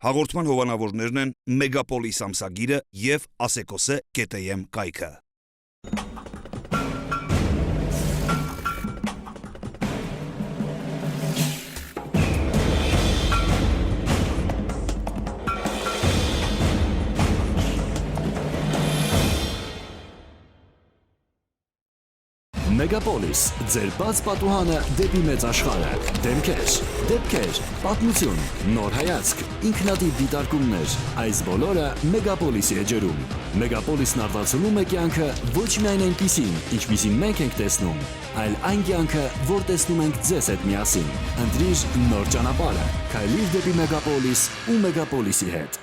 Հաղորդման հովանավորներն են Մեգապոլիս ամսագիրը և Ասեկոսե.am կայքը։ Մեգապոլիս, ձեր բաց պատուհանը դեպի մեծ աշխարհը, դեպքեր, պատմություն, նոր հայացք, ինքնատիպ դիտարկումներ, այս բոլորը Մեգապոլիսի էջերում։ Մեգապոլիսն արտացոլում է կյանքը ոչ միայն այնպիսին, ինչպիսին մենք ենք տեսնում, այլ այն կյանքը, որ տեսնում ենք ձեզ հետ միասին։ Ընտրիր նոր ճանապարհը, քայլիր դեպի Մեգապոլիս ու Մեգապոլիսի հետ։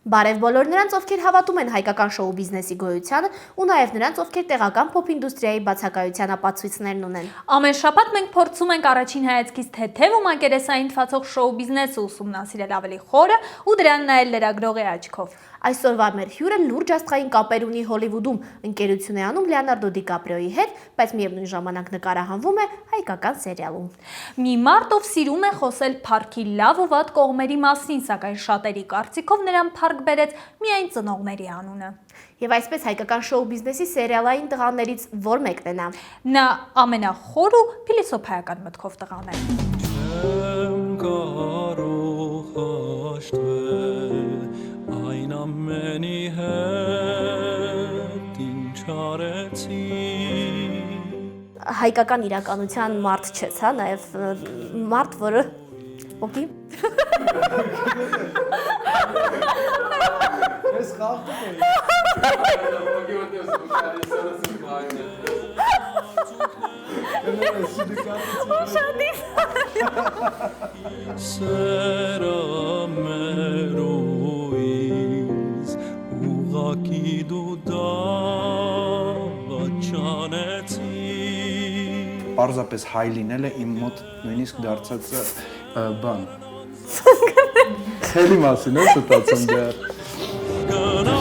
Բարև բոլոր նրանց, ովքեր հավատում են հայկական շոու բիզնեսի գոյությանը ու նաև նրանց, ովքեր տեղական փոփ ինդուստրիայի բացակայության ապացույցներն ունեն։ Ամեն շաբաթ մենք փորձում ենք առաջին հայացքից թեթև ու մակերեսային թվացող շոու բիզնեսը ուսումնասիրել ավելի խորը ու դրան նայել լրագրողի աչքով։ Այսօրվա մեր հյուրը լուրջ աստղային կապեր ունի Հոլիվուդում, ընկերություն է անում Լեոնարդո Դիկապրիոյի հետ, բայց միևնույն ժամանակ նկարահանվում է հայկական սերիալում։ Մի մարդ, ով սիրում է խոսել փառքի լավ ու վատ կողմերի մասին, սակայն շատերի կարծիքով նրան փառք բերեց միայն ծնողների անունը։ Եվ այսպես հայկական շոու բիզնեսի սերիալային տղաներից որ մեկն է նա։ Նա ամենախոր ու փիլիսոփայական մտքով տղան է։ Այն ամենի հետ ինչ արեցի։ Հայկական իրականության մարդ չես, հա, նաև մարդ, որը օքի։ Ես խաղում եմ։ Սերը մերոյից ուղղակի դու դավաճանեցի։ Պարզապես հայ լինելը իմ մոտ նույնիսկ դարձած է բան։ Խելի մասին է ստացում դեռ։ Գնա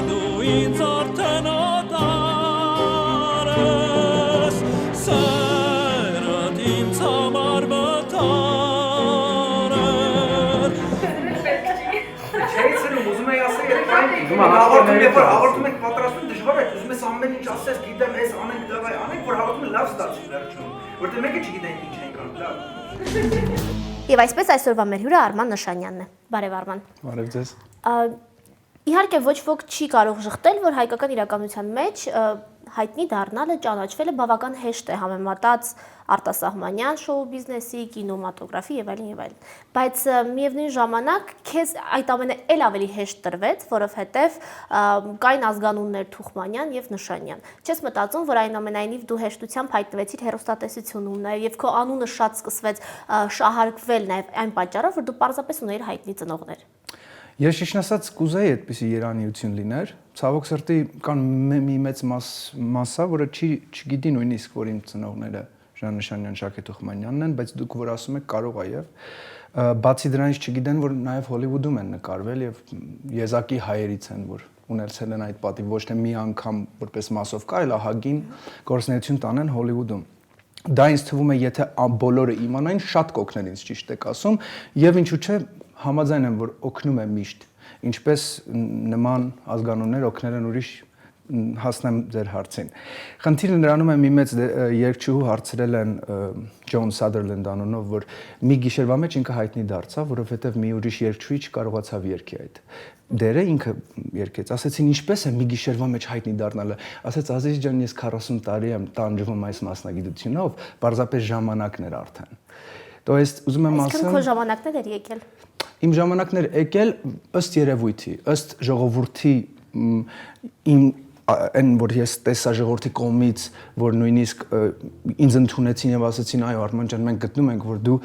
դու ինձ արդեն օտար ես, սերդ ինձ համար վտար Ուզում եի ասել հաղորդում եք պատրաստում դժվար է, ուզում ես ամեն ինչ ասես, գիտեմ, ես անենք, դավայ անենք, որ հաղորդումը լավ ստացվի վերջում, որտեղ մեկը չգիտենք ինչ ենք անում, լավ։ Եվ այսպես այսօրվա մեր հյուրը Արման Նշանյանն է։ Բարև Արման։ Բարև ձեզ։ Իհարկե ոչ ոք չի կարող ժխտել, որ հայկական իրականության մեջ հայտնի դառնալը, ճանաչվելը բավական հեշտ է համեմատած արտասահմանյան շոու բիզնեսի, կինոմատոգրաֆի եւ այլն եւ այլն։ Բայց միևնույն ժամանակ քեզ այդ ամենը էլ ավելի հեշտ տրվեց, որովհետեւ կային ազգանուններ Թուխմանյան եւ Նշանյան։ Չես մտածում, որ այնուամենայնիվ դու հեշտությամբ հայտնվեցիր հեռուստատեսությունում, նաեւ եւ քո անունը շատ սկսվեց շահարկվել նաեւ այն պատճառով, որ դու պարզապես ունեիր հայտնի ծնողներ։ Ես ճիշտ ասած կուզեի այդպիսի երանիություն լիներ։ Ցավոք սրտի կան մի մեծ մասսա, որը չգիտի նույնիսկ, որ իմ ծնողները Ժան Նշանյան, Շաքե Թուխմանյանն են, բայց դուք որ ասում եք կարող է եւ բացի դրանից չգիտեն, որ նաեւ Հոլիվուդում են նկարվել եւ եզակի հայերից են, որ ունեցել են այդ պատիվ ոչ թե մի անգամ որպես մասովկա, այլ ահագին գործունեություն տանեն Հոլիվուդում։ Դա ինձ թվում է, եթե բոլորը իմանային, շատ կօգներ ինձ, ճիշտ եք ասում, եւ ինչու՞ չէ համաձայն եմ, որ օգնում է միշտ, ինչպես նման ազգանուններ օգնել են ուրիշ հասնեմ ձեր հարցին։ Խնդիրը նրանում է մի մեծ երգչուհու հարցրել են Ջոն Սադերլենդ անունով, որ մի գիշերվա մեջ ինքը հայտնի դարձավ, որովհետև մի ուրիշ երգչուհի չկարողացավ երգի այդ դերը ինքը երգեց։ Ասեցին ինչպես է մի գիշերվա մեջ հայտնի դառնալը։ Ասեց Ազիզ ջան, ես 40 տարի եմ տանջվում այս մասնագիտությունով, պարզապես ժամանակն էր արդեն։ То есть ուզում եմ ասել, քո ժամանակներ էր եկել։ Իմ ժամանակներ եկել ըստ երևույթի, ըստ ժողովրդի իմ այն որ ես տեսա ժողովրդի կողմից, որ նույնիսկ ինձ ընդունեցին եւ ասացին, այո Արման ջան, մենք գտնում ենք, որ դու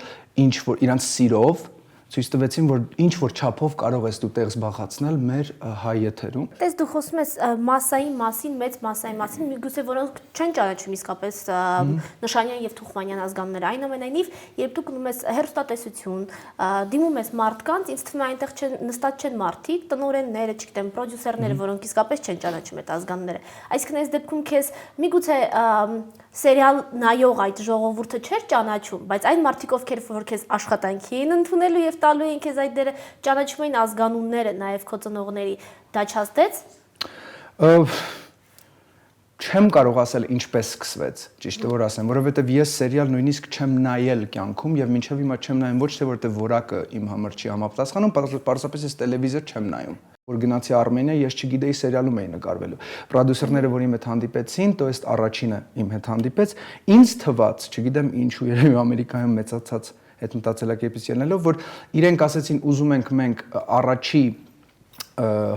ինչ որ իրանց սիրով ցույց տվեցին, որ ինչ որ չափով կարող ես դու տեղ զբաղացնել մեր հայ եթերում։ Տես դու խոսում ես մասսայի մասին, մեծ մասսայի մասին, միգուցե որոնք չեն ճանաչում իսկապես Նշանյան եւ Թուխմանյան ազգանունները, այնուամենայնիվ, երբ դու գնում ես հեռուստատեսություն, դիմում ես մարդկանց, ինձ թվում է այնտեղ նստած չեն մարդիկ, տնօրենները, չգիտեմ, պրոդյուսերները, որոնք իսկապես չեն ճանաչում այդ ազգանունները։ Այսինքն այս դեպքում քեզ միգուցե սերիալ նայող այդ ժողովուրդը չէր ճանաչում, բայց այն մարդիկ, ովքեր որ քեզ աշխատանքի են ընդունելու եւ եւ տալու էին քեզ այդ դերը, ճանաչում էին ազգանունները նաեւ քո ծնողների, դա չհաստեց։ Չեմ կարող ասել ինչպես սկսվեց, ճիշտը որ ասեմ, որովհետև ես սերիալ նույնիսկ չեմ նայել կյանքում եւ մինչեւ հիմա չեմ նայում ոչ թե որովհետև որակը իմ համար չի համապատասխանում, պարզապես ես տելևիզոր չեմ նայում։ Որ գնացի Արմենիա, ես չգիտեի սերիալում էի նկարվելու։ Պրոդյուսերները, որ իմ հետ հանդիպեցին, то есть առաջինը իմ հետ հանդիպեց, ինձ թվաց, չգիտեմ ինչու, երևի Ամերիկայում մեծացած այդ մտածելակերպից ելնելով, որ իրենք ասեցին ուզում ենք մենք առաջի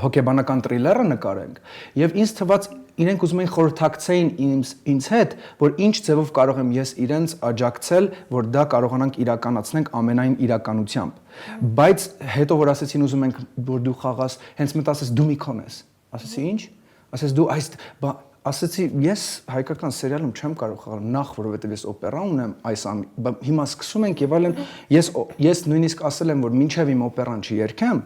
հոգեբանական տրիլերը նկարենք եւ ինձ թվաց իրենք ուզում էին խորհրդակցեին ինձ հետ, որ ինչ ձևով կարող եմ ես իրենց աջակցել, որ դա կարողանանք իրականացնենք ամենայն իրականությամբ։ Բայց հետո որ ասեցին ուզում ենք որ դու խաղաս, հենց մտ ասես դու մի քոն ես։ Ասեցի ինչ։ Ասես դու այս ասեցի ես հայկական սերիալում չեմ կարող խաղալ նախ որովհետև ես օպերա ունեմ այս հիմա սկսում ենք եւ այլն ես նույնիսկ ասել եմ որ մինչեւ իմ օպերան չերքեմ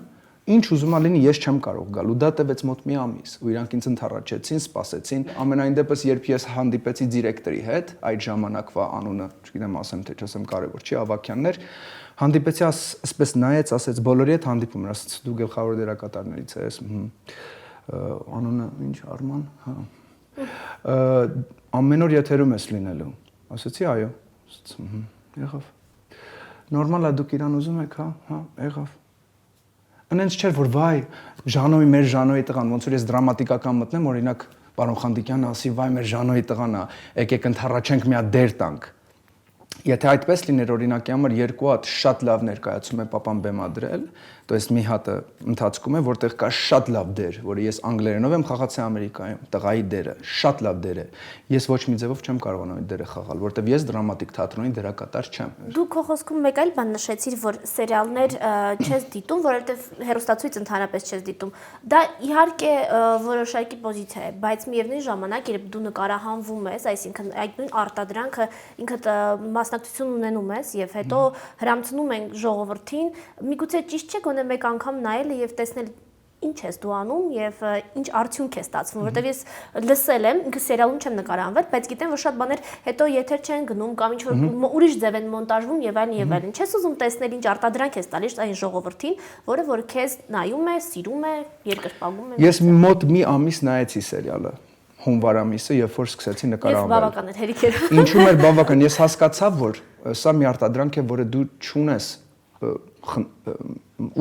ինչ ուզում ալինի ես չեմ կարող գալ ու դա տևեց մոտ մի ամիս ու իրանք ինձ ընդառաջեցին, սպասեցին ամենայն դեպս երբ ես հանդիպեցի դիրեկտորի հետ այդ ժամանակվա անունը չգիտեմ ասեմ թե չասեմ կարևոր չի Ավակյանն էր հանդիպեցի ասես նայեց ասեց բոլորի հետ հանդիպում էր ասեց դու գլխավոր դերակատարներից ես անունը ինչ Արման հա ամեն օր եթերում ես լինելու ասեցի այո եղավ նորմալ է դուք իրան ուզում եք հա եղավ Անենց չէր որ վայ Ժանոյի մեր Ժանոյի տղան ոնց որ ես դրամատիկական մտնեմ օրինակ պարոն Խանդիկյանը ասի վայ մեր Ժանոյի տղան է եկեք ընդառաջենք մի հատ դեր տանք Եթե այդպես լիներ օրինակի համար երկու հատ շատ լավ ներկայացում է պապան բեմադրել, то есть մի հատը ընթացքում է, որտեղ կա շատ լավ դեր, որը ես անգլերենով եմ խաղացել Ամերիկայում, տղայի դերը, շատ լավ դեր է։ Ես ոչ մի ձևով չեմ կարողանում այդ դերը խաղալ, որտեղ ես դրամատիկ թատրոնի դերակատար չեմ։ Դու քո խոսքում մեկ այլ բան նշեցիր, որ սերիալներ չես դիտում, որովհետև հեռուստացույց ընդհանրապես չես դիտում։ Դա իհարկե որոշակի պոզիցիա է, բայց միևնույն ժամանակ, երբ դու նկարահանվում ես, այսինքն այդ նույն արտադրանքը ինքդ մասնակցություն ունենում ես եւ հետո հրամցնում են ժողովրդին, միգուցե ճիշտ չէ գոնե մեկ անգամ նայել եւ տեսնել ինչ ես դու անում եւ ինչ արդյունք է ստացվում, որովհետեւ ես լսել եմ, ինքը սերիալում չեմ նկարահանվել, բայց գիտեմ, որ շատ բաներ հետո եթեր չեն գնում կամ ինչ որ ուրիշ ձև են մոնտաժվում եւ այլն եւ այլն։ Չես ուզում տեսնել ինչ արտադրանք ես տալիս այն ժողովրդին, որը որ քեզ նայում է, սիրում է, երկրպագում է։ Ես մոտ մի ամիս նայեցի սերիալը հունվար ամիսը, երբ որ սկսեցի նկարահանվել։ Ես բավական էր հերիք էր։ Ինչու՞ էր բավական, ես հասկացա, որ սա մի արտադրանք է, որը դու չունես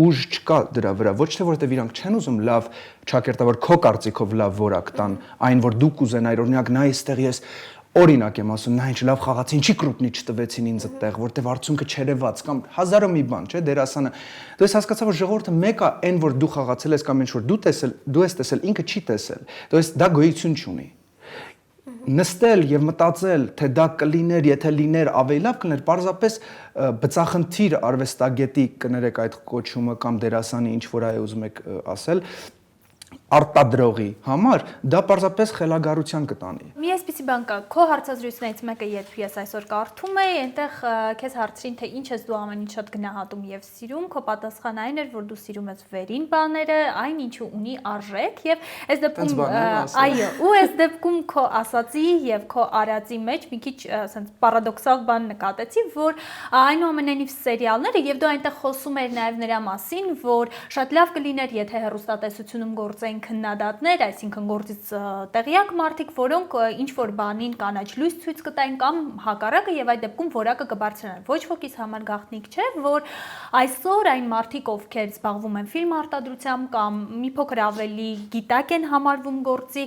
ուժ չկա դրա վրա, ոչ թե որովհետև իրանք չեն ուզում լավ ճակերտավոր քո կարծիքով լավ որակ տան, այն որ դու կուզենայիր, օրինակ նա այստեղ ես օրինակ եմ ասում, նա ինչ լավ խաղաց, ինչի կրուպնի չտվեցին ինձ այդտեղ, որտեվ արդյունքը չերևաց կամ հազարը մի բան, չէ, դերասանը։ Դու ես հասկացա, որ ժողովուրդը մեկը այն որ դու խաղացել ես կամ ինչ որ դու ես տեսել, ինքը չի տեսել։ Դու ես դա գոյություն չունի։ Նստել եւ մտածել, թե դա կլիներ, եթե լիներ ավելի լավ կլիներ, պարզապես բծախնդիր արվեստագետի կներեք այդ կոչումը կամ դերասանի ինչ որ այ ուզում եք ասել, արտադրողի համար դա պարզապես խելագարության կտանի։ Մի այսպիսի բան կա, քո հարցազրույցներից մեկը երբ ես այսօր կարդում էի, այնտեղ քեզ հարցրին թե ինչ ես դու ամեն ինչ շատ գնահատում եւ սիրում, քո պատասխանը այն էր, որ դու սիրում ես վերին բաները, այն ինչը ունի արժեք եւ այս դեպքում այո, ու այս դեպքում քո ասացի եւ քո արածի մեջ մի քիչ ասենց պարադոքսալ բան նկատեցի, որ այնուամենայնիվ սերիալները եւ դու այնտեղ խոսում ես նաեւ նրա մասին, որ շատ լավ կլիներ, եթե հեռուստատեսությունում գործեն քննադատներ, այսինքն գործից տեղյակ մարդիկ, որոնք ինչ որ բանին կանաչ լույս ցույց կտային կամ հակառակը եւ այդ դեպքում որակը կբարձրանան։ Ոչ ոքիս համար գաղտնիք չէ, որ այսօր այն մարդիկ, ովքեր զբաղվում են ֆիլմ արտադրությամբ կամ մի փոքր ավելի գիտակ են համարվում գործի,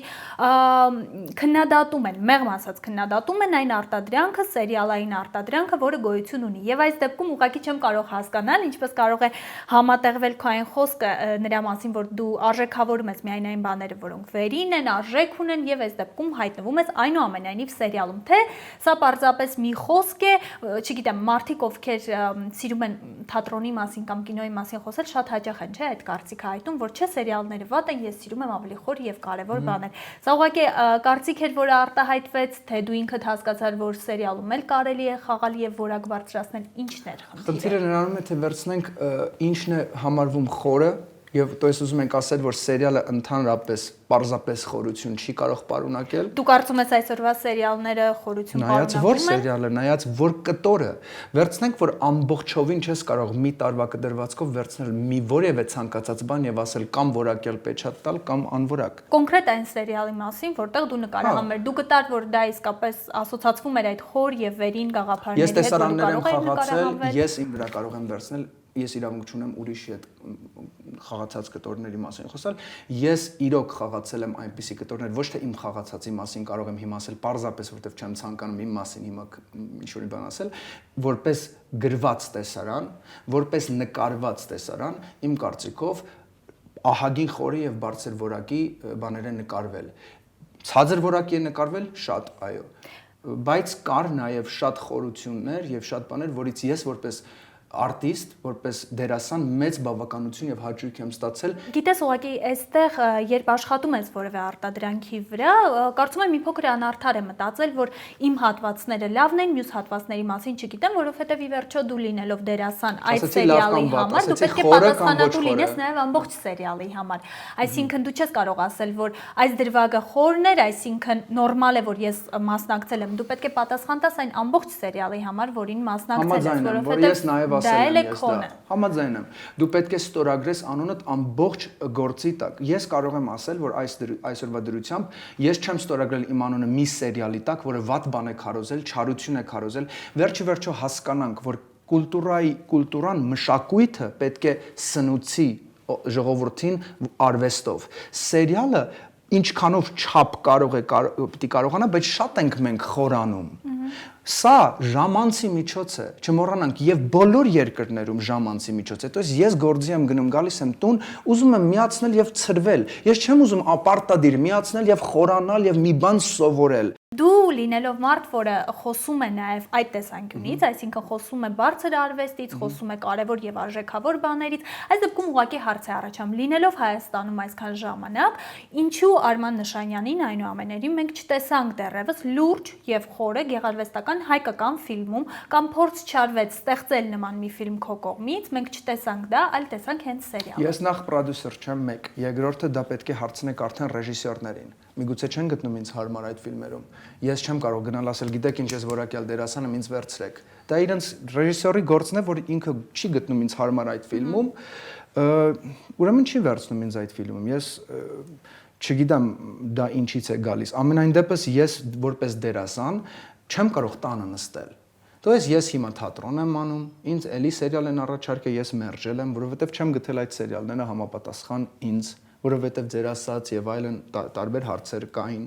քննադատում են, մեղմ ասած քննադատում են այն արտադրանքը, սերիալային արտադրանքը, որը գոյություն ունի։ Եվ այս դեպքում ուղղակի չեմ կարող հասկանալ, ինչպես կարող է համատեղվել քո այն խոսքը նրա մասին, որ դու արժեքավորում ես միայն այն բաները, որոնք վերին են, արժեք ունեն եւ այս դեպքում հայտնվում ես այնուամենայնիվ սերիալում, թե սա պարզապես մի խոսք է, չգիտեմ, մարդիկ ովքեր սիրում են թատրոնի մասին կամ կինոյի մասին խոսել, շատ հաճախ են, չէ, այդ կարծիքը հայտնում, որ չէ, սերիալները վատ են, ես սիրում եմ ավելի խոր եւ կարեւոր բաներ։ Սա ուղղակի կարծիք էր, որը արտահայտվեց, թե դու ինքդ հասկացար, որ սերիալում էլ կարելի է խաղալ եւ որակ բարձրացնել, ինչն էր խնդիրը։ Խնդիրը նրանում է, թե վերցնենք ինչն է համարվում խորը Եվ то есть ուզում ենք ասել, որ սերիալը ընդհանրապես պարզապես խորություն չի կարող պարունակել։ Դու կարծում ես այսօրվա սերիալները խորություն Նայած որ պարունակում են։ սերիալը, նայած որ կտորը, վերցնենք, որ ամբողջովին չես կարող մի տարվա կդրվածքով վերցնել մի որևէ ցանկացած բան եւ ասել կամ որակյալ պեչատ տալ կամ անորակ։ Կոնկրետ այն սերիալի մասին, որտեղ դու նկարահանվել, դու գտար, որ դա իսկապես ասոցացվում էր այդ խոր եւ վերին գաղափարների Ես հետ, տեսարաններ եմ կարող էի խաղացել, նկարահանվել։ ես իմ վրա կարող եմ վերցնել, ես իրավունք չունեմ ուրիշի հետ խաղացած կտորների մասին խոսալ։ Ես իրոք խաղացել եմ այնպիսի կտորներ, ոչ թե իմ խաղացածի մասին կարող եմ հիմա ասել, պարզապես որովհետև չեմ ցանկանում իմ մասին հիմա ինչ-որ բան ասել, որպես գրված տեսարան, որպես նկարված տեսարան, իմ կարծիքով ահագին խորի եւ բարձր որակի բաներ են նկարվել։ Ցածր որակի է նկարվել, շատ, այո։ Բայց կար նաև շատ խորություններ եւ շատ բաներ, որից ես որպես արտիստ, որպես դերասան մեծ բավականություն եւ հաճույք եմ ստացել։ Գիտես, ուղղակի այստեղ երբ աշխատում ես որևէ արտադրանքի վրա, կարծում եմ մի փոքր անարդար է մտածել, որ իմ հատվածները լավն են, մյուս հատվածների մասին չգիտեմ, որովհետեւ ի վերջո դու լինելով դերասան այդ սերիալի համար, դու պետք է պատասխանատու լինես նաեւ ամբողջ սերիալի համար։ Այսինքն դու չես կարող ասել, որ այս դրվագը խորն էր, այսինքն նորմալ է, որ ես մասնակցել եմ։ Դու պետք է պատասխան տաս այն ամբողջ սերիալի համար, որին մասնակցել ես, որովհետեւ Համաձայն եմ։ Դու պետք է ստորագրես անունդ ամբողջ գործի տակ։ Ես կարող եմ ասել, որ այսօրվա դրությամբ ես չեմ ստորագրել իմ անունը մի սերիալի տակ, որը վատ բան է քարոզել, չարություն է քարոզել։ Վերջը հասկանանք, որ կուլտուրան, մշակույթը պետք է սնուցի ժողովրդին արվեստով։ Սերիալը ինչքանով չափ պիտի կարողանա, բայց շատ ենք մենք խորանում։ Սա ժամանցի միջոց է, չմոռանանք, եւ բոլոր երկրներում ժամանցի միջոց է։ Դες ես գործի եմ գնում, գալիս եմ տուն, ուզում եմ միացնել եւ ցրվել։ Ես չեմ ուզում ապարտադիր միացնել եւ խորանալ եւ մի բան սովորել։ Դու լինելով մարդ, որը խոսում է նաև այդ տեսանկյունից, այսինքն խոսում է բարձր արվեստից, խոսում է կարևոր եւ արժեքավոր բաներից, այս դեպքում ուղղակի հարց է առաջանում, լինելով Հայաստանում այսքան ժամանակ, ինչու Արման Նշանյանին այնուամենայնիվ մենք չտեսանք դեռևս լուրջ եւ խորը գեղարվեստական հայկական ֆիլմում կամ փորձ չարվեց ստեղծել նման մի ֆիլմ քո կողմից, մենք չտեսանք դա, այլ տեսանք հենց սերիալ։ Ես նախ պրոդյուսեր չեմ մեկ, երկրորդը դա պետք է հարցնեք արդեն ռեժիսորներին։ Միգուցե չեն գտնում ինձ հարմար այդ ֆիլմերում։ Ես չեմ կարող գնալ ասել, գիտեք ինչ, ես որակյալ դերասան եմ, ինձ վերցրեք։ Դա իրենց ռեժիսորի գործն է, որ ինքը չի գտնում ինձ հարմար այդ ֆիլմում, ուրեմն չի վերցնում ինձ այդ ֆիլմում։ Ես չգիտեմ դա ինչից է գալիս։ Ամենայն դեպս ես որպես դերասան չեմ կարող տանը նստել։ Դες ես հիմա թատրոն եմ անում, ինձ էլի սերիալ են առաջարկել, ես մերժել եմ, որովհետև չեմ գտել այդ սերիալները համապատասխան ինձ, որովհետև ձեր ասած եւ այլն տարբեր հարցեր կային,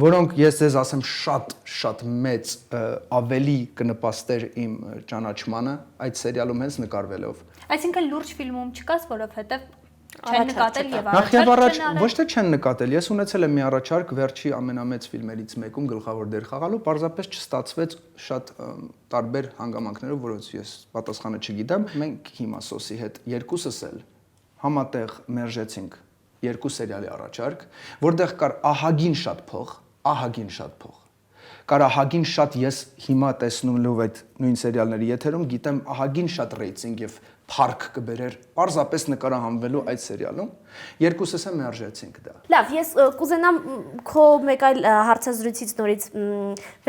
որոնք ես ձեզ ասեմ շատ մեծ ավելի կնպաստեր իմ ճանաչմանը այդ սերիալում հենց նկարվելով։ Այսինքն լուրջ ֆիլմում չկաս, որովհետև չեն նկատել եւ Նախ եւ առաջ ոչ թե չեն նկատել, ես ունեցել եմ մի առաջարկ վերջի ամենամեծ ֆիլմերից մեկում գլխավոր դեր խաղալու, պարզապես չստացվեց շատ տարբեր հանգամանքներով, որոնց ես պատասխանը չգիտեմ։ Մենք հիմա Սոսի հետ երկուսս էլ համատեղ մերժեցինք երկու սերիալի առաջարկ, որտեղ կար ահագին շատ փող, կար ահագին շատ ես հիմա տեսնելով այդ նույն սերիալների եթերում գիտեմ ահագին շատ ռեյտինգ եւ փառք կբերեր պարզապես նկարահանվելու այդ սերիալում երկուսս էլ մերժեցինք դա։ Լավ, ես կուզենամ քո մեկ այլ հարցազրույցից նորից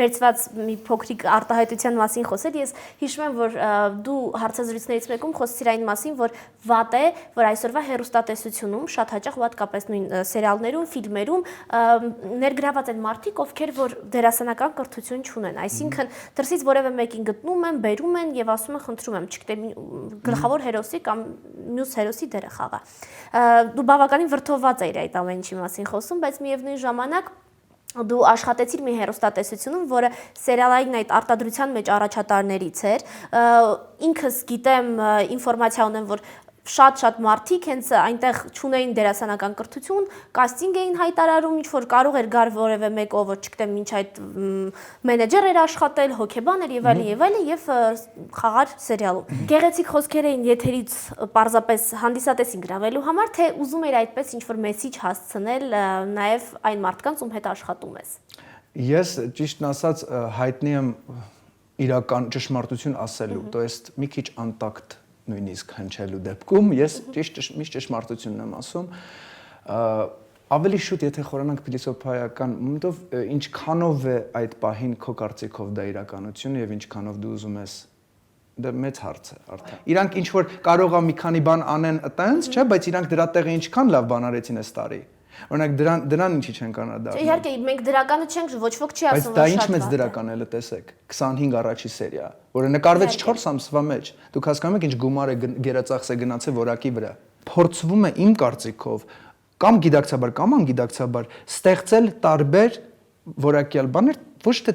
վերցված մի փոքրիկ արտահայտության մասին խոսել։ Ես հիշում եմ, որ դու հարցազրույցներից մեկում խոսեցիր այն մասին, որ վատ է, որ այսօրվա հեռուստատեսությունում շատ հաճախ հատկապես նույն սերիալներում, ֆիլմերում ներգրաված են մարդիկ, ովքեր որ դերասանական կրթություն չունեն, այսինքն դրսից որևէ մեկին գտնում են, բերում են եւ ասում են, խնդրում եմ, չգիտեմ, գլխավոր հերոսի կամ մյուս հերոսի դերը խաղա։ Դու բավականին վրդովված էիր այդ ամեն ինչի մասին խոսում, բայց միևնույն ժամանակ դու աշխատեցիր մի հեռուստատեսությունում, որը սերիալային այդ արտադրության մեջ առաջատարներից էր։ Ինքս գիտեմ, ինֆորմացիա ունեմ, որ շատ մարդիկ հենց այնտեղ չունեին դերասանական կրթություն, կաստինգ էին հայտարարում, ինչ որ կարող էր գար որևէ մեկը, որ չգիտեմ ինչ այդ մենեջեր էր աշխատել, հոկեբան էր եւ այլն եւ խաղար սերիալում։ Գեղեցիկ խոսքեր էին եթերից պարզապես հանդիսատեսին գրավելու համար, թե ուզում էր այդպես ինչ որ մեսիջ հասցնել նաեւ այն մարդկանց, ում հետ աշխատում ես։ Ես ճիշտն ասած հայտնի եմ իրական ճշմարտություն ասելու, то есть մի քիչ անտակտ նույնիսկ հնչելու դեպքում ես միշտ ճշմարտությունն եմ ասում, ավելի շուտ եթե խորանանք փիլիսոփայական մոտով ինչքանով է այդ պահին քո կարծիքով դա իրականություն եւ ինչքանով դու ուզում ես դա մեծ հարց է արդեն։ Իրանք ինչ որ կարող է մի քանի բան անեն այտենց, չէ, բայց իրանք դրա տեղը ինչքան լավ բան արեցին այս տարի։ Օրինակ դրան ինչի չեն կանադառնա։ Իհարկե, մենք դրականը չենք, ոչ ոք չի ասում, որ շատ։ Բայց դա ինչ մեծ դրական է, տեսեք, 25 առաջի սերիա, որը նկարվեց 4 ամսվա մեջ։ Դուք հասկանում եք ինչ գումար է գերածախս է գնացել որակի վրա։ Փորձվում է իմ կարծիքով կամ գիտակցաբար կամ անգիտակցաբար ստեղծել տարբեր որակյալ բաներ ոչ թե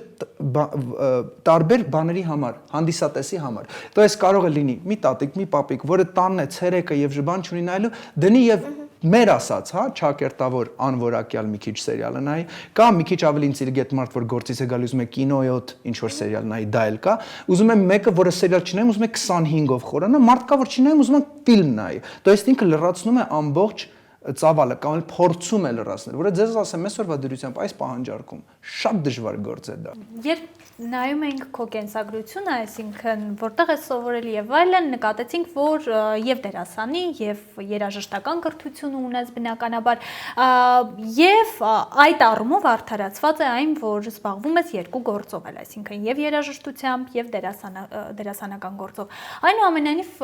տարբեր բաների համար, հանդիսատեսի համար։ Դա էս կարող է լինի մի տատիկ, մի պապիկ, որը տանն է ցերեկը եւ ժբան չունի նայելու, դնի եւ մեր ասած, հա, չակերտավոր անորակյալ մի քիչ սերիալը նայի, կամ մի քիչ ավելի ինտելիգենտ մարդ, որ գործից է գալիս, ուզում է կինոյոտ ինչ որ սերիալ նայի, դա էլ կա, ուզում է մեկը, որը սերիալ չնայում, ուզում է 25-ով խորանա, մարդ կա, որ չնայում, ուզում է ֆիլմ նայի։ Դա էս ինքը լրացնում է ամբողջ ծավալը կամ փորձում է լրացնել, որը ձեզ ասեմ այսօրվա դրությամբ այս պահանջարկում շատ դժվար գործ է դա։ Երբ նայում ենք քո կենսագրությունը, այսինքն որտեղ է սովորել եւ այլն, նկատեցինք, որ եւ դերասանի եւ երաժշտական կրթություն ունես բնականաբար, եւ այդ առումով արդարացված է այն, որ զբաղվում ես երկու գործով, այսինքն եւ երաժշտությամբ եւ դերասանական գործով։ Այնուամենայնիվ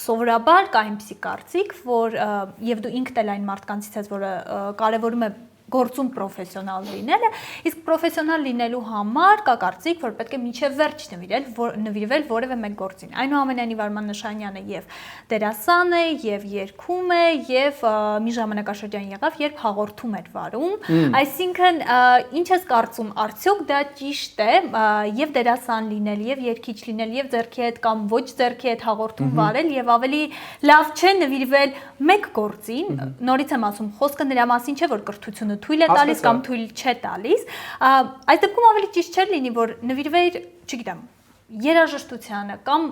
սովորաբար կա այնպիսի կարծիք, որ եւ դու ինքդ էլ այն մարդկանցից ես, որը կարևորում է գործում պրոֆեսիոնալ լինելը, իսկ պրոֆեսիոնալ լինելու համար կա կարծիք, որ պետք է մինչև վերջ նվիրվել որևէ մեկ գործին։ Այնուամենայնիվ Արման Նշանյանը եւ դերասան է, եւ երգում է, եւ մի ժամանակաշրջան եղավ, երբ հաղորդում էր վարում, այսինքն ինչ ես կարծում, արդյոք դա ճիշտ է եւ դերասան լինել, եւ երգիչ լինել, եւ ձեռքի հետ կամ ոչ ձեռքի հետ հաղորդում վարել, եւ ավելի լավ չէ նվիրվել մեկ գործին, նորից եմ ասում, խոսքը նրա մասին չէ, որ կրթությունը թույլ է տալիս կամ թույլ չէ տալիս, այս դեպքում ավելի ճիշտ չէր լինի, որ նվիրվեիր, չգիտեմ, երաժշտությանը կամ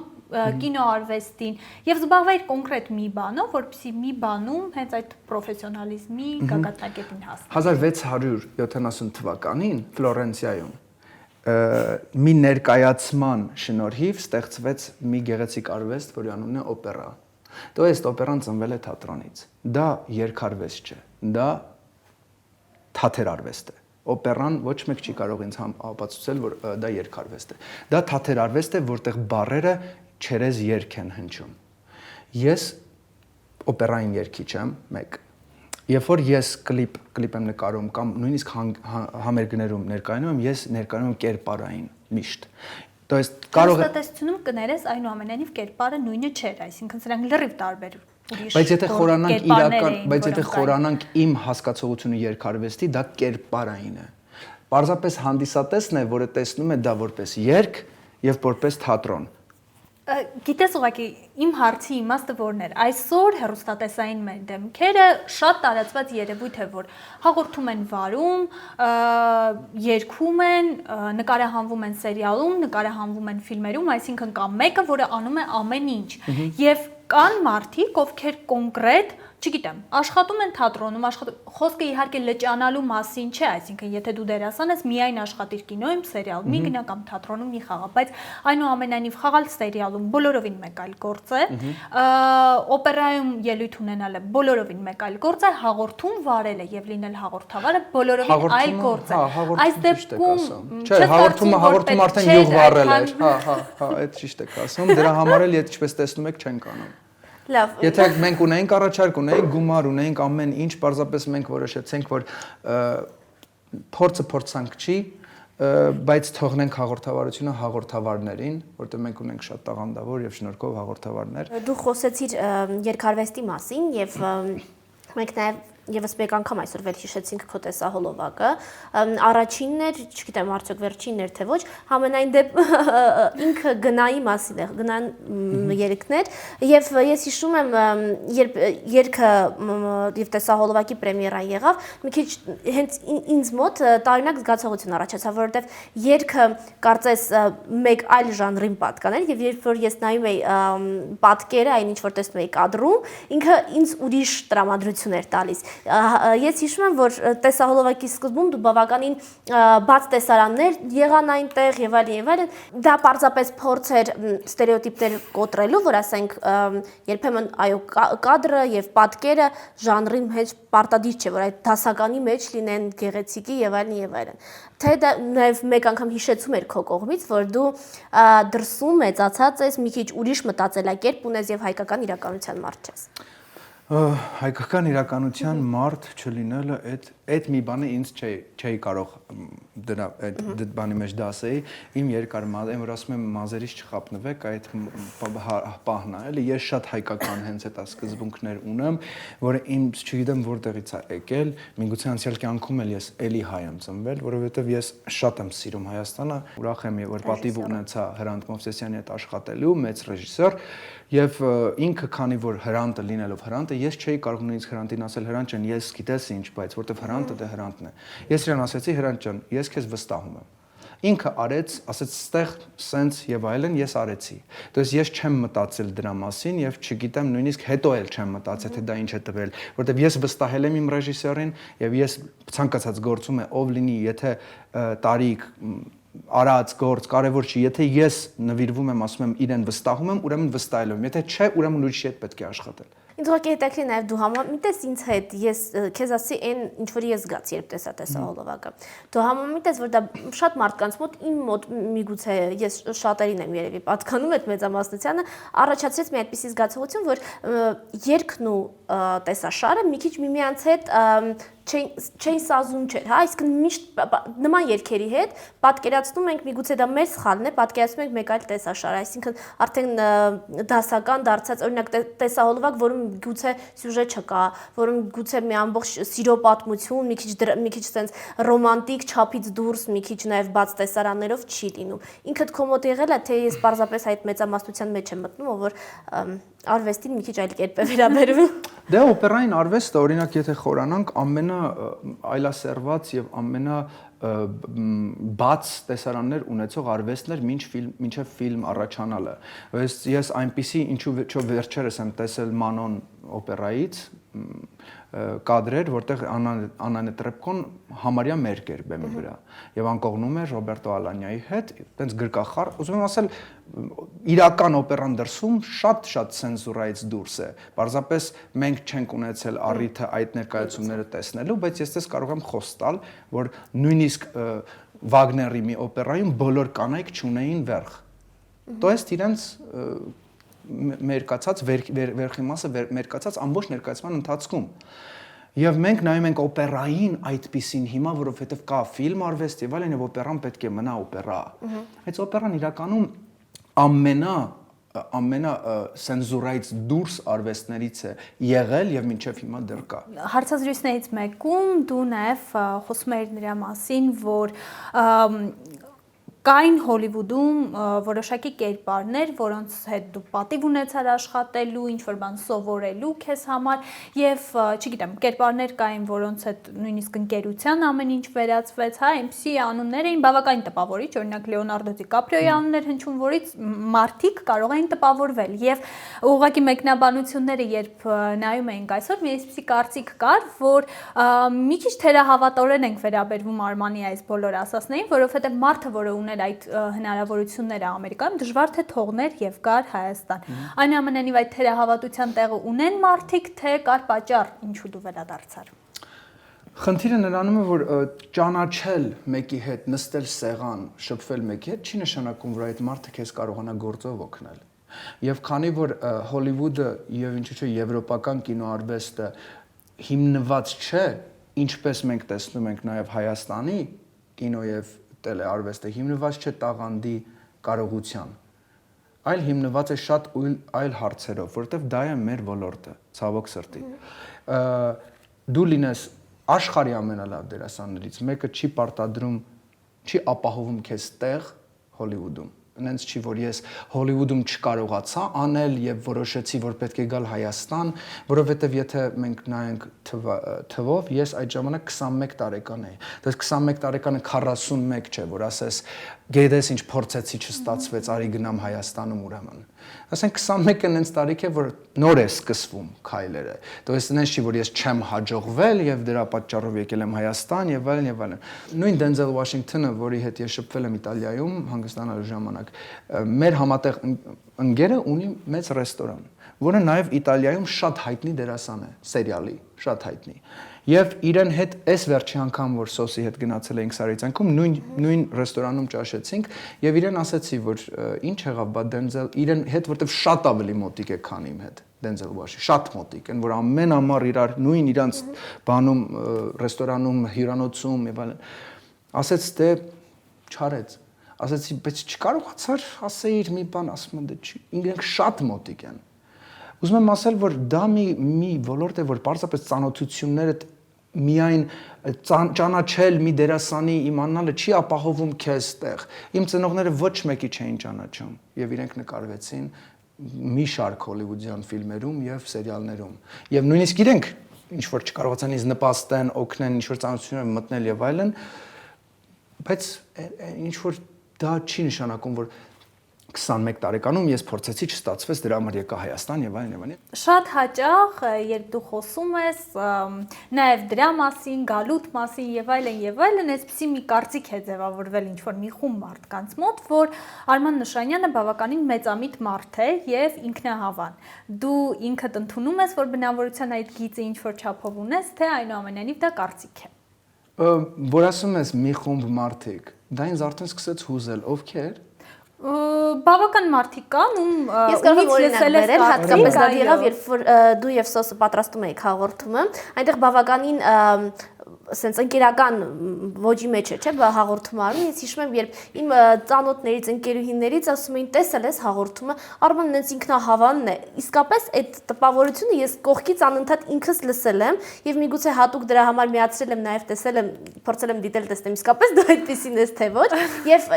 կինոարվեստին եւ զբաղվեիր կոնկրետ մի բանով, որպեսզի մի բանում հենց այդ պրոֆեսիոնալիզմի գագաթնակետին հասնի։ 1670 թվականին Ֆլորենցիայում մի ներկայացման շնորհիվ ստեղծվեց մի գեղեցիկ արվեստ, որի անունն է օպերա։ Դա էս օպերան ծնվել է թատրոնից։ Դա երգարվեստ չէ, դա թատերարվեստ է։ Օպերան ոչ մեկ չի կարող ինձ ապացուցել, որ դա երգարվեստ է։ Դա թատերարվեստ է, որտեղ բառերը չերեզ երգ են հնչում։ Ես օպերային երգիչ եմ, մեկ։ Երբ որ ես կլիպ եմ նկարում կամ նույնիսկ համերգներում ներկայանում եմ, ես ներկայանում եմ կերպարային միշտ։ То есть կարող է Հաստատությունում կներես այնուամենայնիվ կերպարը նույնը չէր, այսինքն սրանք լրիվ տարբեր Բայց եթե խորանանք իրական, բայց եթե խորանանք իմ հասկացողությունը երգարվեստի, դա կերպարային է։ Պարզապես հանդիսատեսն է, որը տեսնում է դա որպես երգ եւ որպես թատրոն։ Գիտես ուղղակի իմ հարցի իմաստը որն էր, այսօր հեռուստատեսային մեր դեմքերը շատ տարածված երևույթ է, որ հաղորդում են վարում, երգում են, նկարահանվում են սերիալում, նկարահանվում են ֆիլմերում, այսինքն կա մեկը, որը անում է ամեն ինչ եւ կան մարդիկ, ովքեր կոնկրետ, չգիտեմ, աշխատում են թատրոնում, խոսքը իհարկե լճանալու մասին չէ, այսինքն եթե դու դերասան ես, միայն աշխատիր կինոյում, սերիալ, մի գնա կամ թատրոնում մի խաղա, բայց այնուամենայնիվ խաղալ սերիալում բոլորովին մեկ այլ գործ է, օպերայում ելույթ ունենալը բոլորովին մեկ այլ գործ է, հաղորդում վարելը եւ լինել հաղորդավարը բոլորովին այլ գործ է։ Այս դեպքում չէ, հաղորդումը արդեն յուղ վարել էր, այդ ճիշտ եք ասում, դրա համար էլ եթե ինչպես տեսնում եք չեն կանում։ Լավ։ Եթե մենք ունենք առաջարկ, ունենք գումար, ունենք ամեն ինչ, պարզապես մենք որոշեցինք, որ փորձը փորձանք չի, բայց թողնենք հաղորդավարությունը հաղորդավարներին, որտեղ մենք ունենք շատ տաղանդավոր եւ շնորհքով հաղորդավարներ։ Դու խոսեցիր երգարվեստի մասին եւ մենք նաեւ Եվս մեկ անգամ այսօր վերհիշեցինք քո տեսահոլովակը, առաջինն էր, չգիտեմ արդյոք վերջինն էր թե ոչ, համենայն դեպ ինքը գնայի մասին է, գնան երգներ եւ ես հիշում եմ, երբ երգը եւ տեսահոլովակի պրեմիերան եղավ, մի քիչ հենց ինձ մոտ տարօրինակ զգացողություն առաջացավ, որովհետեւ երգը կարծես մեկ այլ ժանրին պատկաներ եւ երբ որ ես նայում էի պատկերը, այն ինչ որ տեսնում էի կադրում, ինքը ինձ ուրիշ տրամադրություն էր տալիս Ես հիշում եմ, որ տեսահոլովակի սկզբում դու բավականին բաց տեսարաններ եղան այնտեղ եւ այլն, դա պարզապես փորձ էր ստերեոտիպներ կոտրելու, որ ասենք երբեմն այո կադրը եւ պատկերը ժանրի մեջ պարտադիր չէ, որ այդ դասականի մեջ լինեն գեղեցիկի եւ այլն, թե դա նաեւ մեկ անգամ հիշեցում էր քո կողմից, որ դու դրսում մեծացած ես, մի քիչ ուրիշ մտածելակերպ ունես եւ հայկական իրականության մարդ ես։ Հայկական իրականության մարդ չլինելը այդ մի բանը ինձ չէի կարող դրա այդ բանի մեջ դասեի իմ երկար այն որ ասում եմ մազերից չխապնվեք այդ պահն է էլի ես շատ հայկական հենց այդ սկզբունքներ ունեմ որը ինձ չգիտեմ որտեղից է եկել միգուցե անցյալ կյանքում էլ ես էլի հայ եմ ծնվել որովհետև ես շատ եմ սիրում Հայաստանը ուրախ եմ որ պատիվ ունեցա Հրանտ Մովսեսյանի հետ աշխատելու մեծ ռեժիսոր եւ ինքը քանի որ Հրանտը լինելով Հրանտը ես չէի կարող նույնիսկ Հրանտին ասել Հրանտ ջան ես գիտես ինչ բայց որտեվ Հրանտը դե Հրանտն է ես իրան ասեցի Հրանտ ջան ես քեզ վստահում եմ ինքը արեց ասեց ստեղ սենց եւ այլն ես արեցի то есть ես չեմ մտածել դրա մասին եւ չգիտեմ նույնիսկ հետո էլ չեմ մտածել թե դա ինչ է տվել որտեվ ես վստահել եմ իմ ռեժիսորին եւ ես ցանկացած գործում է ով լինի եթե տարիք արած գործ կարևոր չի եթե ես նվիրվում եմ ասում եմ իրեն վստահում եմ ուրեմն վստահել եմ եթե չէ ուրեմն ուրիշի հետ պետք է աշխատել Ինձ ուղղակի հետաքրքիր նաև դու համամիտես ինձ հետ ես քեզ ասի այն ինչ որ ես զգաց երբ տեսա տեսահոլովակը դու համամիտես որ դա շատ մարդկանց մոտ իմ մոտ միգուցե ես շատերին եմ երևի պատկանում այդ մեծամասնությանը առաջացրեց մի այդպիսի զգացողություն որ երգն ու տեսաշարը մի քիչ միմյանց հետ չէին սազում չէր, հա, այսինքն միշտ նման երգերի հետ պատկերացնում ենք միգուցե դա մեր սխալն է, պատկերացնում ենք մեկ այլ տեսաշար, այսինքն արդեն դասական դարձած օրինակ տեսահոլովակ, որում գուցե սյուժե չկա, որում գուցե մի ամբողջ սիրո պատմություն, մի քիչ sense ռոմանտիկ չափից դուրս, մի քիչ նաև բաց տեսարաններով չի լինում։ Ինքդ քո մոտ եղել է, թե ես պարզապես այդ մեծամասնության մեջ եմ մտնում, որ արվեստին մի քիչ այլ կերպ է վերաբերվում։ Դե օպերային արվեստը օրինակ եթե խորանանք ամենա այլասերված եւ ամենա բաց տեսարաններ ունեցող արվեստն էր մինչև ֆիլմ առաջանալը։ Ես այնպիսի ինչու վերջերս եմ տեսել Մանոն օպերայից կադրեր, որտեղ Աննա Նետրեպկոն համարյա մեր կերպ է մի վրա եւ անկողնում է Ռոբերտո Ալանյայի հետ, տենց գրկախառ, ուզում եմ ասել իրական օպերան դրսում շատ ցենզուրայից դուրս է։ Պարզապես մենք չենք ունեցել առիթը այդ ներկայացումները տեսնելու, բայց ես դες կարող եմ խոս տալ, որ նույնիսկ Վագների մի օպերայում բոլոր կանայք չունեին վերխ։ То есть իրենց մերկացած վերխի մասը մերկացած ամբողջ ներկայացման ընթացքում եւ մենք նայում ենք օպերային այդպիսին հիմա որովհետեւ կա ֆիլմ արվեստ եւ այլն եւ օպերան պետք է մնա օպերա այս օպերան իրականում ամենա սենզուրայից դուրս արվեստներից է եղել եւ մինչեւ հիմա դեռ կա հարցազրույցներից մեկում դու նաեւ խոսում ես նրա մասին որ Կային Հոլիվուդում որոշակի կերպարներ, որոնց հետ դու պատիվ ունեցար աշխատելու, ինչ-որ բան սովորելու քեզ համար եւ, չգիտեմ, կերպարներ կային, որոնց հետ նույնիսկ ընկերության ամեն ինչ վերածվեց, հա, այնպիսի անուններ էին բավականին տպավորիչ, օրինակ Լեոնարդո Դիկապրիոյի անուններ հնչում, որից մարդիկ կարող էին տպավորվել եւ ուղղակի մեկնաբանությունները երբ նայում էինք այսօր, մի այսպիսի կարծիք կար, որ մի քիչ թերահավատորեն ենք վերաբերվում Արմանի այս բոլոր ասածներին, որովհետեւ մարդը, որը ուներ այդ հնարավորությունները Ամերիկայում դժվար թե թողներ եւ գար Հայաստան։ Այնուամենայնիվ այդ թերահավատության տեղը ունեն մարդիկ, թե կար պատճառ, ինչու դու վերադարձար։ Խնդիրը նրանում է, որ ճանաչել մեկի հետ, նստել սեղան, շփվել մեկի հետ չի նշանակում, որ այդ մարդը քեզ կարողանա գործով օգնել։ Եվ քանի որ Հոլիվուդը եւ ինչու՞ չէ եվրոպական կինոարվեստը հիմնված չէ, ինչպես մենք տեսնում ենք նաեւ Հայաստանի կինո եւ տելեարվեստը հիմնված չէ տաղանդի կարողության, այլ հիմնված է շատ այլ հարցերով, որովհետև դա է մեր ոլորտը, ցավոք սրտի։ Դու լինես աշխարհի ամենալավ դերասաններից մեկը չի պարտադրում, չի ապահովում քեզ տեղ Հոլիվուդում։ Նենց չի, որ ես Հոլիվուդում չկարողացա անել եւ որոշեցի, որ պետք է գալ Հայաստան, որովհետեւ եթե մենք նայենք թվով, ես այդ ժամանակ 21 տարեկան էի։ Դες 21 տարեկանը 41 չէ, որ ասես գիտես ինչ փորձեցի չստացվեց, արի գնամ Հայաստանում ուրեմն։ Ասենք 21-ը նենց տարիք է, որ նոր է սկսվում քայլերը։ Դոյս նենց չի, որ ես չեմ հաջողվել եւ դրա պատճառով եկել եմ Հայաստան եւ այլն եւ այլն։ Նույն Դենզել Վաշինգթոնը, որի հետ ես շփվել եմ Իտալիայում հանգստանալու ժամանակ, մեր համատեղ ընկերը ունի մեծ ռեստորան, որը նաեւ Իտալիայում շատ հայտնի դերասան է, սերիալի, շատ հայտնի։ Եվ իրեն հետ այս վերջի անգամ որ Սոսի հետ գնացել էինք Սարիցանքում նույն ռեստորանում ճաշեցինք եւ իրեն ասացի որ ինչ եղավ բա Դենզել իրեն հետ որտեվ շատ ավելի մոտիկ է քան իմ հետ Դենզել Վաշի շատ մոտիկ են որ ամեն ամառ իրար նույն իրանց բանում ռեստորանում հյուրանոցում եւ այլն ասեց դե չարեց ասացի բայց չկարողացար ասեիր մի բան ասում եմ դե ինքնք շատ մոտիկ են Ուզում եմ ասել, որ դա մի ոլորտ է, որ պարզապես ծանոթությունները միայն ճանաչել մի դերասանի իմանալը չի ապահովում քեզ տեղ։ Իմ ծնողները ոչ մեկի չէին ճանաչում եւ իրենք նկարվեցին մի շարք հոլիվուդյան ֆիլմերում եւ սերիալներում։ Եվ նույնիսկ իրենք ինչ որ չկարողացան ինձ նպաստեն, օգնեն, ինչ որ ծանոթություններ մտնել եւ այլն, բայց ինչ որ դա չի նշանակում, որ 21 տարեկանում ես փորձեցի չստացվեց դրա համար եկա Հայաստան եւ այլն եւ այլն։ Շատ հաճախ, երբ դու խոսում ես նաեւ դրա մասին, գալուտ մասին եւ այլն, այսպեսի մի կարծիք է ձևավորվել ինչ որ մի խումբ մարդկանց մոտ, որ Արման Նշանյանը բավականին մեծամիտ մարդ է եւ ինքնահավան։ Դու ինքդ ընդունում ես, որ բնավորության այդ գիծը ինչ որ չափով ունես, թե այնուամենայնիվ դա կարծիք է։ Որ ասում ես մի խումբ մարդիկ, դա ինձ արդեն սկսեց հուզել, ովքեր Բավական մարդիկ կան, Ես կարող եմ օրինակ բերել, հատկապես դա եղավ, երբ որ դու եւ Սոսը պատրաստում եք հաղորդումը, այնտեղ բավականին սենց ընկերական ոճի մեջ է, չէ՞, հաղորդումը արում, ես հիշում եմ, երբ իմ ծանոթներից, ընկերուհիներից ասում էին, տեսել ես հաղորդումը, Արմանն նենց ինքնահավանն է։ Իսկապես այդ տպավորությունը ես կողքից անընդհատ ինքս լսել եմ եւ միգուցե հատուկ դրա համար միացրել եմ նաեւ տեսել եմ, փորձել եմ դիտել տեսնեմ իսկապես դու այդպեսին ես թե ոչ եւ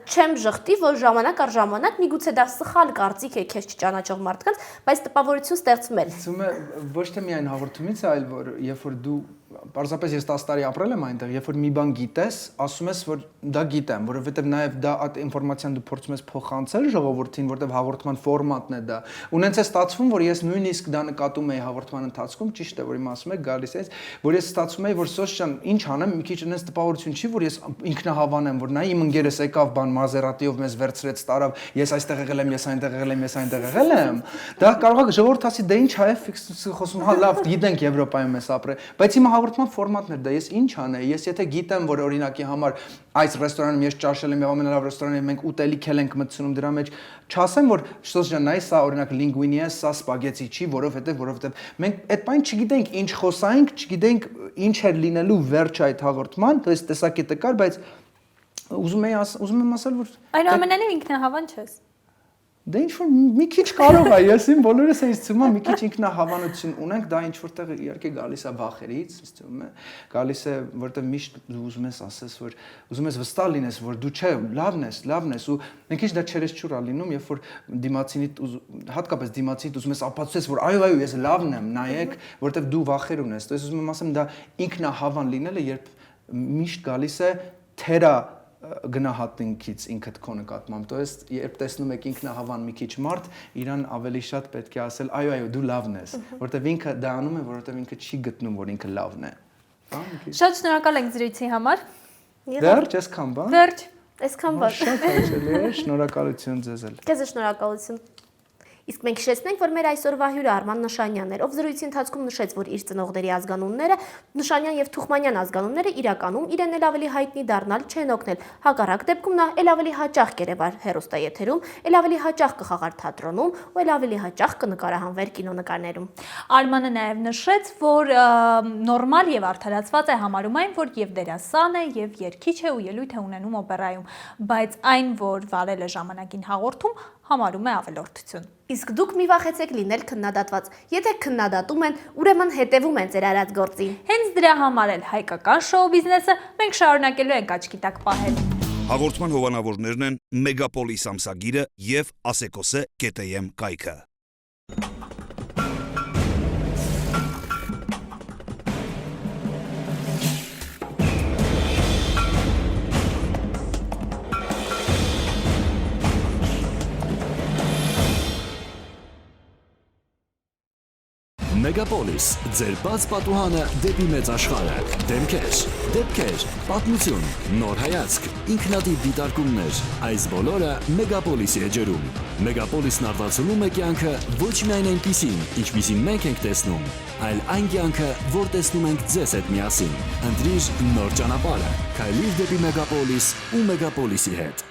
չեմ ժխտի, որ ժամանակ առ ժամանակ միգուցե դա սխալ կարծիք է քեզ չճանաչող մարդկանց, բայց տպավորություն ստեղծում է։ Ասում է ոչ թե միայն հաղորդումից, այլ որ երբ որ դու Պարզապես ես 10 տարի ապրել եմ այնտեղ, երբ որ մի բան գիտես, ասում ես, որ դա գիտեմ, որովհետև նաև դա այդ ինֆորմացիան դու փորձում ես փոխանցել ժողովրդին, որովհետև հաղորդման ֆորմատն է դա։ Ու նենց է ստացվում, որ ես նույնիսկ դա նկատում էի հաղորդման ընթացքում, ճիշտ է, որ իմ ասում եք գալիս է, որ ես ստացվում էի, որ Սոս ջան, ինչ անեմ, մի քիչ նենց տպավորություն չի, որ ես ինքնահավան եմ, որ նա իմ ընկերս եկավ բան Մազերատիով մեզ վերցրեց, տարավ, ես այստեղ եղել եմ, ես այնտեղ եղել եմ, ես այնտեղ եղել եմ։ Դա կարող է ժողովուրդ ասի, դե ինչ է, խոսում, հա լավ, գիտենք Եվրոպայում ես ապրել, բայց իմ հաղորդման ֆորմատն էր դա, ես ինչ անեի, ես եթե գիտեմ, որ օրինակի համար այս ռեստորանում ես ճաշել եմ եւ ամենալավ ռեստորանը մենք ուտելիք ենք մտցնում դրա մեջ, չասեմ որ Սոս ջան, նայ սա օրինակ լինգուինի է, սա սպագեցի չի, որովհետեւ մենք այդ բան չգիտենք ինչ խոսայինք, չգիտենք ինչ էր լինելու վերջ այդ հաղորդման, то есть տեսակետը կար, բայց ուզում եմ ասել որ այնուամենայնիվ ինքնահավան չես։ Դե ինչ որ մի քիչ կարող է, ես իմ բոլորս ինձ թվում է մի քիչ ինքնահավանություն ունենք, դա ինչ որտեղ իհարկե գալիս է վախերից, ինձ թվում է, գալիս է, որտեղ միշտ դու ուզում ես ասես, որ ուզում ես վստահ լինես, որ դու չէ, լավն ես ու մի քիչ դա չերեսչուր է լինում, երբ որ դիմացինիդ հատկապես դիմացինիդ ուզում ես ապացուցես, որ այո, ես լավն եմ, նայեք, որտեղ դու վախեր ունես, դες ուզում եմ ասեմ դա ինքնահավան լինելը, երբ միշտ գալիս է թերա գնահատանքից ինքդ քո նկատմամբ, то есть երբ տեսնում եք ինքնահավան մի քիչ մարդ, իրան ավելի շատ պետք է ասել, այո, դու լավն ես, որտեվ ինքը դա անում է, որովհետև ինքը չի գտնում, որ ինքը լավն է։ Շատ շնորհակալ ենք զրույցի համար։ Վերջ, այսքան բան։ Վերջ, այսքան բան։ Շատ հաճելի է, շնորհակալություն ձեզ։ Քեզ շնորհակալություն։ Իսկ մենք հիշեցնենք, որ մեր այսօրվա հյուրը Արման Նշանյանն էր, ով զրույցի ընթացքում նշեց, որ իր ծնողների ազգանունները, Նշանյան եւ Թուխմանյան ազգանունները իրականում իրեն էլ ավելի հայտնի դառնալ չեն օգնել։ Հակառակ դեպքում նա էլ ավելի հաճախ կերևար հեռուստաեթերում, էլ ավելի հաճախ կխաղար թատրոնում ու էլ ավելի հաճախ կնկարահանվեր կինոնկարներում։ Արմանը նաեւ նշեց, որ նորմալ եւ արդարացված է համարում այն, որ եւ դերասան է եւ երգիչ է ու ելույթ է ունենում օպերայում, բայց այն, որ վարել է ժամանակին հաղորդում, համարում է ավելորդություն։ Իսկ դուք մի վախեցեք լինել քննադատված։ Եթե քննադատում են, ուրեմն հետևում են ձեր արած գործին։ Հենց դրա համար էլ հայկական շոու բիզնեսը մենք շարունակելու ենք աչքի տակ պահել։ Հաղորդման հովանավորներն են Մեգապոլիս ամսագիրը եւ Asecose.am կայքը։ Մեգապոլիս, ձեր բաց պատուհանը դեպի մեծ աշխարհը։ Դեպքեր, պատմություն, նոր հայացք, ինքնատիպ դիտարկումներ, այս բոլորը Մեգապոլիսի էջերում։ Մեգապոլիսն արտացոլում է կյանքը ոչ միայն այնպիսին, ինչպիսին մենք ենք տեսնում, այլ այն կյանքը, որ տեսնում ենք ձեզ հետ միասին։ Ընտրիր նոր ճանապարհը, քայլիր դեպի Մեգապոլիս ու Մեգապոլիսի հետ։